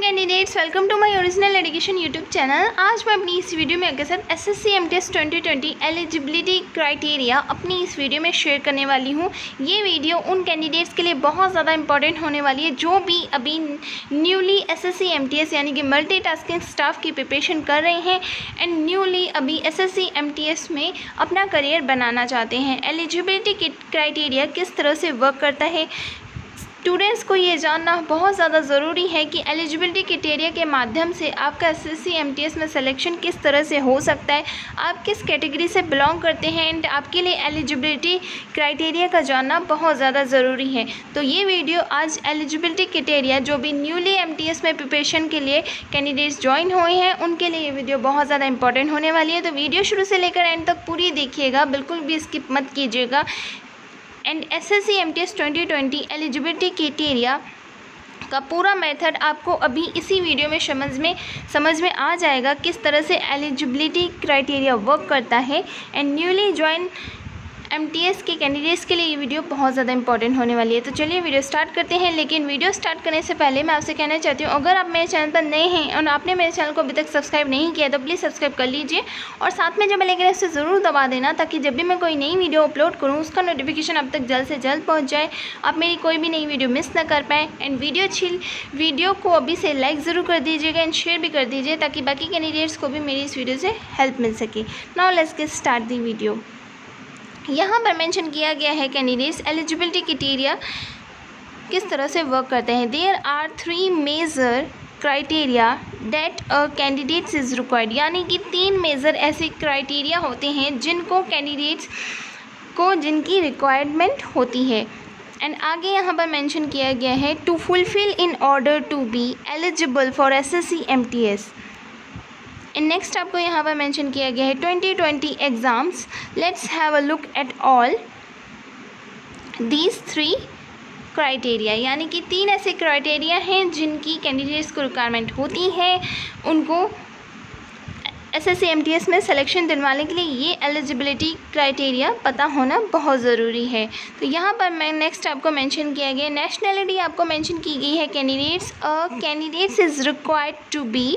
Candidates, welcome to my original education YouTube channel. आज मैं अपनी इस वीडियो में आपके साथ एसएससी एमटीएस 2020 एलिजिबिलिटी क्राइटेरिया अपनी इस वीडियो में शेयर करने वाली हूँ। ये वीडियो उन कैंडिडेट्स के लिए बहुत ज़्यादा इंपॉर्टेंट होने वाली है जो भी अभी न्यूली एसएससी एमटीएस यानी कि मल्टीटास्किंग स्टाफ की प्रिपरेशन कर रहे हैं एंड न्यूली अभी एसएससी एमटीएस में अपना करियर बनाना चाहते हैं। एलिजिबिलिटी क्राइटेरिया किस तरह से वर्क करता है, स्टूडेंट्स को ये जानना बहुत ज़्यादा ज़रूरी है कि एलिजिबिलिटी क्राइटेरिया के माध्यम से आपका एसएससी एमटीएस में सिलेक्शन किस तरह से हो सकता है, आप किस कैटेगरी से बिलोंग करते हैं एंड आपके लिए एलिजिबिलिटी क्राइटेरिया का जानना बहुत ज़्यादा ज़रूरी है। तो ये वीडियो आज एलिजिबिलिटी क्राइटेरिया जो भी न्यूली एमटीएस में प्रिपरेशन के लिए कैंडिडेट्स ज्वाइन हुए हैं उनके लिए ये वीडियो बहुत ज़्यादा इंपॉर्टेंट होने वाली है। तो वीडियो शुरू से लेकर एंड तक पूरी देखिएगा, बिल्कुल भी स्किप मत कीजिएगा। And SSC MTS 2020 eligibility criteria का पूरा मेथड आपको अभी इसी वीडियो में समझ में आ जाएगा किस तरह से एलिजिबिलिटी क्राइटेरिया वर्क करता है। एंड न्यूली ज्वाइन एमटीएस के कैंडिडेट्स के लिए ये वीडियो बहुत ज़्यादा इंपॉर्टेंट होने वाली है। तो चलिए वीडियो स्टार्ट करते हैं। लेकिन वीडियो स्टार्ट करने से पहले मैं आपसे कहना चाहती हूँ, अगर आप मेरे चैनल पर नए हैं और आपने मेरे चैनल को अभी तक सब्सक्राइब नहीं किया तो प्लीज़ सब्सक्राइब कर लीजिए और साथ में जब मैं लेकर इसे ज़रूर दबा देना ताकि जब भी मैं कोई नई वीडियो अपलोड करूँ उसका नोटिफिकेशन आप तक जल्द से जल्द पहुँच जाए, आप मेरी कोई भी नई वीडियो मिस ना कर पाएँ। एंड वीडियो को अभी से लाइक ज़रूर कर दीजिएगा एंड शेयर भी कर दीजिए ताकि बाकी कैंडिडेट्स को भी मेरी इस वीडियो से हेल्प मिल सके। Now let's get start the video. यहाँ पर मेंशन किया गया है कैंडिडेट्स एलिजिबिलिटी क्राइटेरिया किस तरह से वर्क करते हैं। There are 3 major criteria that a candidates is required, यानी कि 3 मेजर ऐसे क्राइटेरिया होते हैं जिनको कैंडिडेट्स को जिनकी रिक्वायरमेंट होती है। एंड आगे यहाँ पर मेंशन किया गया है to fulfil in order to be eligible for SSC MTS. Next आपको यहाँ पर मेंशन किया गया है 2020 exams. Let's have a look at all these 3 criteria, यानी कि 3 ऐसे क्राइटेरिया हैं जिनकी कैंडिडेट्स को रिक्वायरमेंट होती है, उनको एसएससी एमटीएस में सिलेक्शन दिलवाने के लिए ये एलिजिबिलिटी क्राइटेरिया पता होना बहुत ज़रूरी है। तो यहाँ पर मैं नेक्स्ट आपको मेंशन किया गया नेशनैलिटी आपको मेंशन की गई है। Candidates is required to be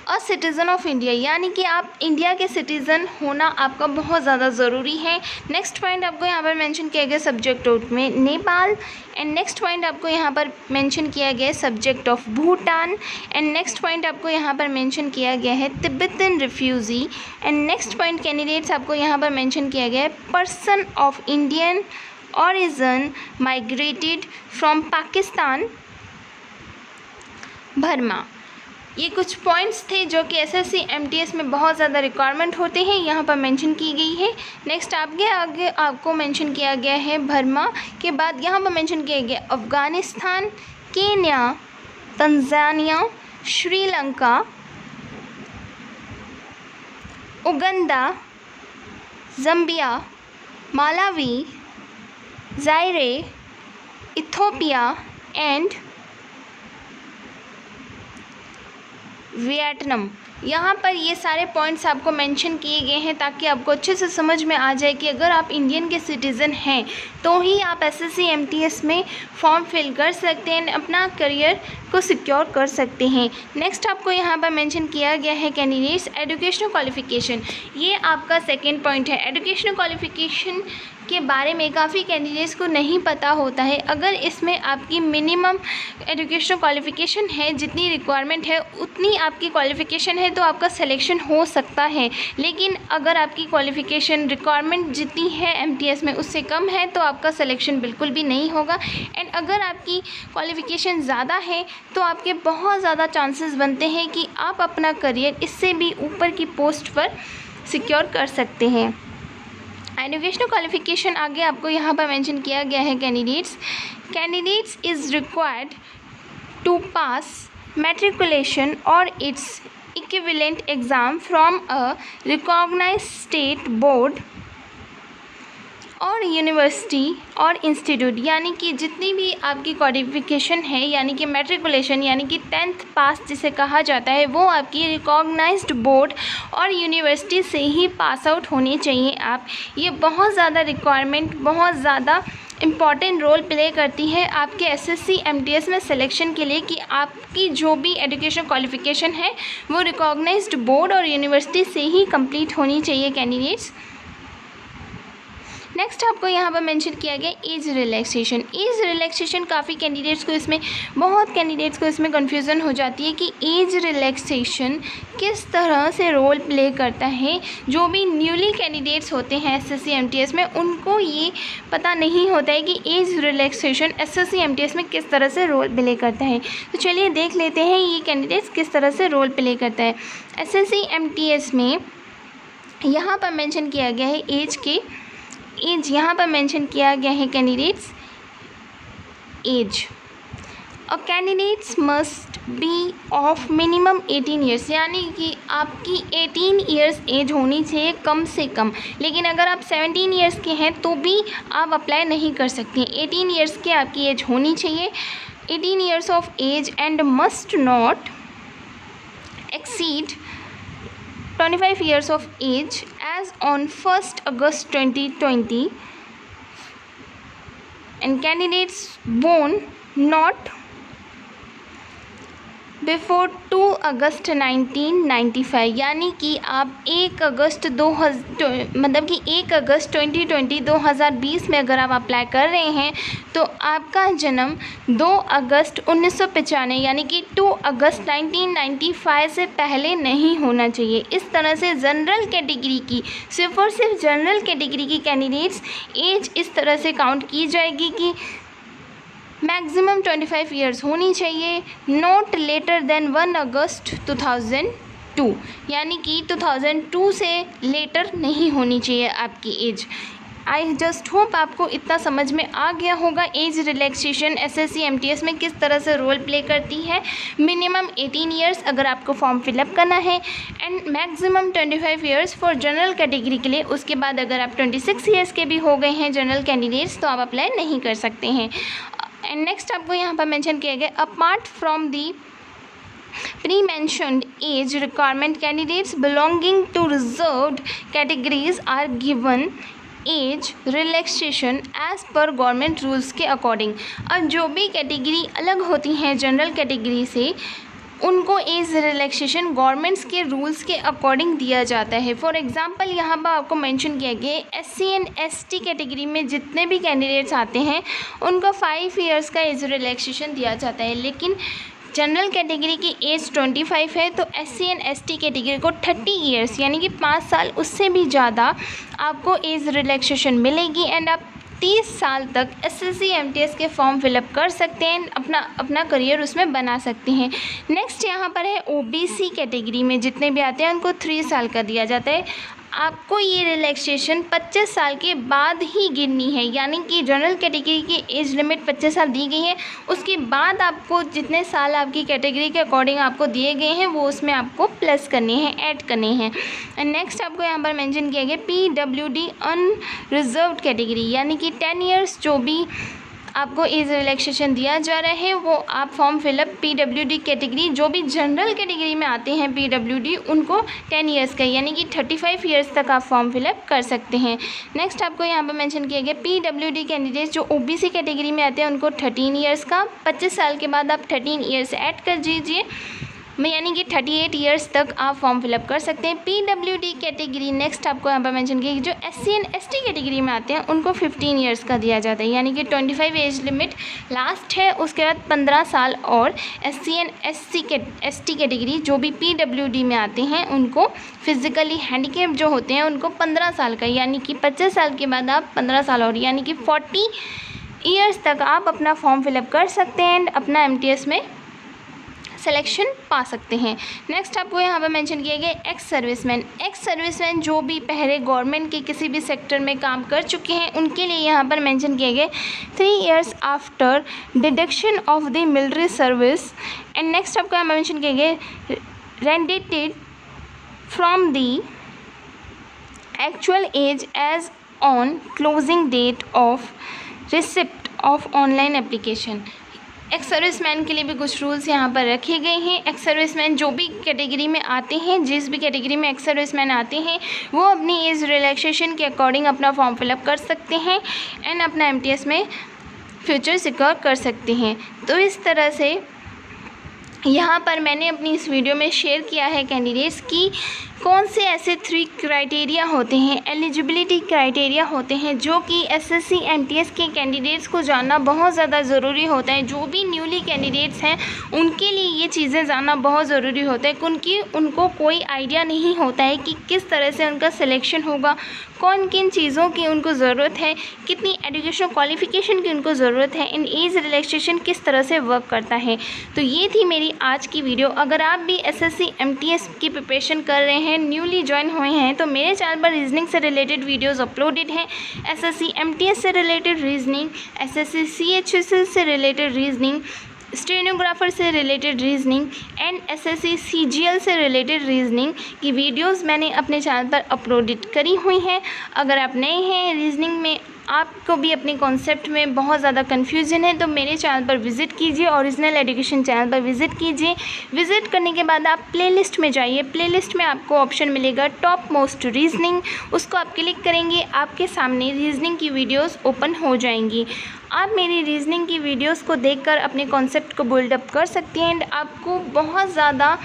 a citizen of India, यानी कि आप इंडिया के सिटीज़न होना आपका बहुत ज़्यादा ज़रूरी है। नेक्स्ट पॉइंट आपको यहाँ पर मेंशन किया गया सब्जेक्ट ऑफ में नेपाल। एंड नेक्स्ट पॉइंट आपको यहाँ पर मेंशन किया गया है subject of Bhutan. And next point आपको यहाँ पर मेंशन किया गया है Tibetan refugee. And next point candidates आपको यहाँ पर मेंशन किया गया है person of Indian origin migrated from Pakistan Burma. ये कुछ पॉइंट्स थे जो कि एसएससी एमटीएस में बहुत ज़्यादा रिक्वायरमेंट होते हैं, यहाँ पर मेंशन की गई है। नेक्स्ट आगे आपको मेंशन किया गया है बर्मा के बाद यहाँ पर मेंशन किया गया Afghanistan, Kenya, Tanzania, Sri Lanka, Uganda, Zambia, Malawi, Zaire, Ethiopia and Vietnam. यहाँ पर ये सारे पॉइंट्स आपको मेंशन किए गए हैं ताकि आपको अच्छे से समझ में आ जाए कि अगर आप इंडियन के सिटीज़न हैं तो ही आप एसएससी एमटीएस में फॉर्म फिल कर सकते हैं, अपना करियर को सिक्योर कर सकते हैं। नेक्स्ट आपको यहाँ पर मेंशन किया गया है कैंडिडेट्स एजुकेशनल क्वालिफ़िकेशन। ये आपका सेकेंड पॉइंट है। एजुकेशनल क्वालिफ़िकेशन के बारे में काफ़ी कैंडिडेट्स को नहीं पता होता है। अगर इसमें आपकी मिनिमम एजुकेशनल क्वालिफ़िकेशन है, जितनी रिक्वायरमेंट है उतनी आपकी क्वालिफ़िकेशन है तो आपका सिलेक्शन हो सकता है। लेकिन अगर आपकी क्वालिफ़िकेशन रिक्वायरमेंट जितनी है एमटीएस में उससे कम है तो आपका सिलेक्शन बिल्कुल भी नहीं होगा। एंड अगर आपकी क्वालिफ़िकेशन ज़्यादा है तो आपके बहुत ज़्यादा चांसेस बनते हैं कि आप अपना करियर इससे भी ऊपर की पोस्ट पर सिक्योर कर सकते हैं। एजुकेशनल क्वालिफ़िकेशन आगे आपको यहाँ पर मेंशन किया गया है candidates is required to pass matriculation और its equivalent exam from a recognised state board और यूनिवर्सिटी और इंस्टीट्यूट, यानी कि जितनी भी आपकी क्वालिफ़िकेशन है यानी कि मैट्रिकुलेशन यानी कि 10th पास जिसे कहा जाता है वो आपकी रिकॉग्नाइज्ड बोर्ड और यूनिवर्सिटी से ही पास आउट होनी चाहिए। आप ये बहुत ज़्यादा रिक्वायरमेंट बहुत ज़्यादा इम्पॉर्टेंट रोल प्ले करती है आपके एसएससी एमटीएस में सिलेक्शन के लिए कि आपकी जो भी एजुकेशन क्वालिफ़िकेशन है वो रिकॉग्नाइज्ड बोर्ड और यूनिवर्सिटी से ही कंप्लीट होनी चाहिए कैंडिडेट्स। नेक्स्ट आपको यहाँ पर मेंशन किया गया एज रिलैक्सेशन। एज रिलैक्सेशन काफ़ी कैंडिडेट्स को इसमें कन्फ्यूज़न हो जाती है कि एज रिलैक्सेशन किस तरह से रोल प्ले करता है। जो भी न्यूली कैंडिडेट्स होते हैं एसएससी एमटीएस में उनको ये पता नहीं होता है कि एज रिलैक्सेशन एसएससी एमटीएस में किस तरह से रोल प्ले करता है। तो चलिए देख लेते हैं ये कैंडिडेट्स किस तरह से रोल प्ले करता है। एसएससी एमटीएस में यहाँ पर मेंशन किया गया है एज यहाँ पर मेंशन किया गया है कैंडिडेट्स एज। और candidates must be of minimum 18 years, यानी कि आपकी 18 ईयर्स एज होनी चाहिए कम से कम। लेकिन अगर आप 17 ईयर्स के हैं तो भी आप अप्लाई नहीं कर सकते। 18 ईयर्स की आपकी एज होनी चाहिए, 18 years of age and must not exceed 25 years of age as on 1st August 2020 and candidates born not before 2 अगस्त 1995, यानी कि आप 1 अगस्त 2020 में अगर आप अप्लाई कर रहे हैं तो आपका जन्म 2 अगस्त 1995 यानी कि 2 अगस्त 1995 से पहले नहीं होना चाहिए। इस तरह से जनरल कैटेगरी की सिर्फ और सिर्फ जनरल कैटेगरी की कैंडिडेट्स एज इस तरह से काउंट की जाएगी कि मैक्सिमम 25 ईयर्स होनी चाहिए, नॉट लेटर देन 1 अगस्त 2002, यानी कि 2002 से लेटर नहीं होनी चाहिए आपकी एज। आई जस्ट होप आपको इतना समझ में आ गया होगा एज रिलैक्सेशन एसएससी एमटीएस में किस तरह से रोल प्ले करती है। मिनिमम 18 ईयर्स अगर आपको फॉर्म फिलअप करना है and maximum 25 years for general category के लिए। उसके बाद अगर आप 26 ईयर्स के भी हो गए हैं जनरल कैंडिडेट्स तो आप अप्लाई नहीं कर सकते हैं। एंड नेक्स्ट आपको यहाँ पर मेंशन किया गया apart from the pre-mentioned age requirement, candidates belonging to reserved categories are given age relaxation as per government rules के अकॉर्डिंग। अब जो भी कैटेगरी अलग होती हैं जनरल कैटेगरी से उनको एज रिलैक्सेशन गवर्नमेंट्स के रूल्स के अकॉर्डिंग दिया जाता है। फॉर एग्जांपल यहाँ पर आपको मेंशन किया गया एससी एंड एसटी कैटेगरी में जितने भी कैंडिडेट्स आते हैं उनको 5 ईयर्स का एज रिलैक्सेशन दिया जाता है। लेकिन जनरल कैटेगरी की एज 25 है तो एससी एंड एसटी कैटेगरी को 30 ईयर्स यानी कि 5 साल उससे भी ज़्यादा आपको एज रिलैक्सेशन मिलेगी एंड आप 30 साल तक एसएससी एमटीएस के फॉर्म फिलअप कर सकते हैं, अपना करियर उसमें बना सकते हैं। नेक्स्ट यहाँ पर है ओबीसी कैटेगरी में जितने भी आते हैं उनको 3 साल का दिया जाता है। आपको ये रिलैक्सेशन 25 साल के बाद ही गिननी है, यानी कि जनरल कैटेगरी की एज लिमिट 25 साल दी गई है, उसके बाद आपको जितने साल आपकी कैटेगरी के अकॉर्डिंग आपको दिए गए हैं वो उसमें आपको प्लस करने हैं, ऐड करने हैं। एंड नेक्स्ट आपको यहाँ पर मेंशन किया गया पीडब्ल्यूडी अनरिजर्व्ड कैटेगरी, यानी कि 10 ईयर्स जो भी आपको एज रिलैक्सेशन दिया जा रहा है वो आप फॉर्म फिलअप पीडब्ल्यूडी कैटेगरी जो भी जनरल कैटेगरी में आते हैं पीडब्ल्यूडी उनको 10 ईयर्स का यानी कि 35 ईयर्स तक आप फॉर्म फिलअप कर सकते हैं। नेक्स्ट आपको यहाँ पर मेंशन किया गया पीडब्ल्यूडी कैंडिडेट्स जो ओबीसी कैटेगरी में आते हैं उनको 13 ईयर्स का, 25 साल के बाद आप 13 ईयर्स ऐड कर दीजिए यानी कि 38 ईयर्स तक आप फॉर्म फिलअप कर सकते हैं। पीडब्ल्यूडी कैटेगरी नेक्स्ट आपको यहाँ पर मेंशन किया जो एससी एंड एसटी कैटेगरी में आते हैं उनको 15 ईयर्स का दिया जाता है, यानी कि 25 एज लिमिट लास्ट है, उसके बाद 15 साल। और एससी एंड एसटी कैटेगरी जो भी पीडब्ल्यूडी में आते हैं उनको फिजिकली हैंडीकेप जो होते हैं उनको 15 साल का, यानी कि 25 साल के बाद आप 15 साल और यानी कि 40 ईयर्स तक आप अपना फॉर्म फिलअप कर सकते हैं एंड अपना एमटीएस में सिलेक्शन पा सकते हैं। नेक्स्ट आपको यहाँ पर मेंशन किया गया एक्स सर्विसमैन जो भी पहले गवर्नमेंट के किसी भी सेक्टर में काम कर चुके हैं उनके लिए यहाँ पर मेंशन किया गया 3 years after deduction of the military service. And next आपको यहाँ पर मेंशन किया गया rendered from the actual age as on closing date of receipt of online application. Ex serviceman के लिए भी कुछ रूल्स यहाँ पर रखे गए हैं। एक्स सर्विसमैन जो भी कैटेगरी में आते हैं, जिस भी कैटेगरी में एक्स सर्विसमैन आते हैं, वो अपनी एज रिलैक्सेशन के अकॉर्डिंग अपना फॉर्म फिलअप कर सकते हैं एंड अपना MTS में फ्यूचर सिक्योर कर सकते हैं। तो इस तरह से यहाँ पर मैंने अपनी इस वीडियो में शेयर किया है कैंडिडेट्स की कौन से ऐसे 3 क्राइटेरिया होते हैं, एलिजिबिलिटी क्राइटेरिया होते हैं, जो कि SSC MTS के कैंडिडेट्स को जानना बहुत ज़्यादा ज़रूरी होता है। जो भी न्यूली कैंडिडेट्स हैं उनके लिए ये चीज़ें जानना बहुत ज़रूरी होता है, क्योंकि उनको कोई आइडिया नहीं होता है कि किस तरह से उनका सिलेक्शन होगा, कौन किन चीज़ों की उनको ज़रूरत है, कितनी एजुकेशनल क्वालिफ़िकेशन की उनको ज़रूरत है, इन एज रिलैक्सेशन किस तरह से वर्क करता है। तो ये थी मेरी आज की वीडियो। अगर आप भी SSC MTS की प्रिपरेशन कर रहे हैं, न्यूली ज्वाइन हुए हैं, तो मेरे चैनल पर रीजनिंग से रिलेटेड वीडियोस अपलोडेड हैं। SSC MTS से रिलेटेड रीजनिंग, SSC CHSL से रिलेटेड रीजनिंग, स्टेनोग्राफर से related reasoning and SSC CGL से रिलेटेड रीजनिंग की वीडियोस मैंने अपने चैनल पर अपलोडेड करी हुई हैं। अगर आप नए हैं रीजनिंग में, आपको भी अपने कॉन्सेप्ट में बहुत ज़्यादा कन्फ्यूजन है, तो मेरे चैनल पर विज़िट कीजिए, ओरिजिनल एजुकेशन चैनल पर विज़िट कीजिए। विज़िट करने के बाद आप प्लेलिस्ट में जाइए। प्लेलिस्ट में आपको ऑप्शन मिलेगा टॉप मोस्ट रीजनिंग, उसको आप क्लिक करेंगे, आपके सामने रीजनिंग की वीडियोस ओपन हो जाएंगी। आप मेरी रीजनिंग की वीडियोस को देखकर अपने कॉन्सेप्ट को बिल्डअप कर सकते हैं एंड आपको बहुत ज़्यादा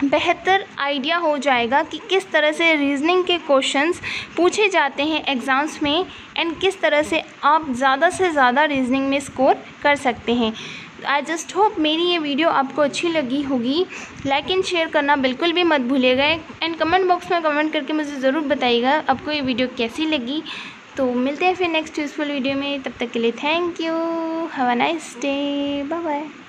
बेहतर आइडिया हो जाएगा कि किस तरह से रीजनिंग के क्वेश्चंस पूछे जाते हैं एग्ज़ाम्स में एंड किस तरह से आप ज़्यादा से ज़्यादा रीजनिंग में स्कोर कर सकते हैं। आई जस्ट होप मेरी ये वीडियो आपको अच्छी लगी होगी। लाइक एंड शेयर करना बिल्कुल भी मत भूलिएगा एंड कमेंट बॉक्स में कमेंट करके मुझे ज़रूर बताइएगा आपको ये वीडियो कैसी लगी। तो मिलते हैं फिर नेक्स्ट यूज़फुल वीडियो में। तब तक के लिए thank you, have a nice day, bye bye.